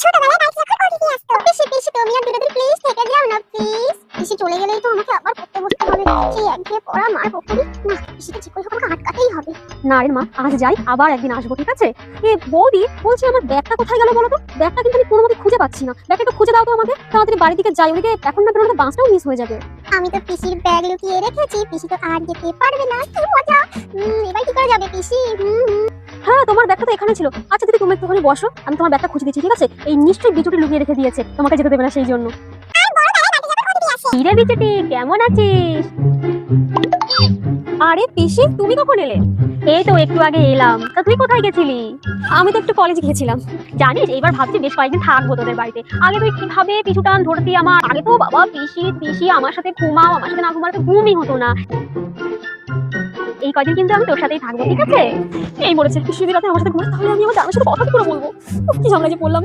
ছোটবেলায় বাইক যখন ওদিকে আসতো, পিসি পিসি তুমি আর দূরে দূরে প্লিজ থেকে যাও না প্লিজ। পিসি চলে গেলেই তো আমাকে আবার পড়তে বসতে হবে, সেই একঘেয়ে পড়া মার বকুনি। না, পিসিকে ঠিক করে হোক আমাকে আটকাতেই হবে। না রে মা, আজ যাই, আবার একদিন আসবো, ঠিক আছে? এ বৌদি, বলছি আমার ব্যাগটা কোথায় গেল বলো তো? ব্যাগটা কিন্তু আমি কোনো মতে খুঁজে পাচ্ছি না। ব্যাগটা একটু খুঁজে দাও তো আমাকে, তাড়াতাড়ি বাড়ির দিকে যাই, ওদিকে এখন না বেরোলে তো বাসটাও মিস হয়ে যাবে। আমি তো পিসির ব্যাগ লুকিয়ে রেখেছি, পিসি তো আর যেতে পারবে না, কি মজা। এবার কি করে যাবে পিসি? হ্যাঁ, তোমার ব্যাগটা তো এখানে ছিল। আচ্ছা দিদি, তুমি একটুখানি বসো, আমি তোমার ব্যাগটা খুঁজে দিচ্ছি, ঠিক আছে? এই নিশ্চয়ই বিচুটি লুকিয়ে রেখে দিয়েছে, তোমাকে যেতে দেবে না সেই জন্য। হিরে বিচুটি, কেমন আছিস? আরে পিসি, তুমি কখন এলে? এই তো একটু আগে এলাম। তা তুই কোথায় গেছিলি? আমি তো একটু কলেজে গেছিলাম। জানিস, এইবার ভাবছি বেশ কয়েকদিন থাকবো তোদের বাড়িতে। আগে তুই কিভাবে পিছু টান ধরতি আমার। আগে তো বাবা পিসি পিসি আমার সাথে ঘুমাও, আমার সাথে না ঘুমালে ঘুমই হতো না। এই কয়দিন কিন্তু আমি তোর সাথেই থাকবো, ঠিক আছে? এই বলেছে পিসি রাতে আমার সাথে ঘুমাতে, তাহলে আমি আমার জানার সাথে কথা কি করে বলবো? উফ, কি ঝামেলা যে পড়লাম।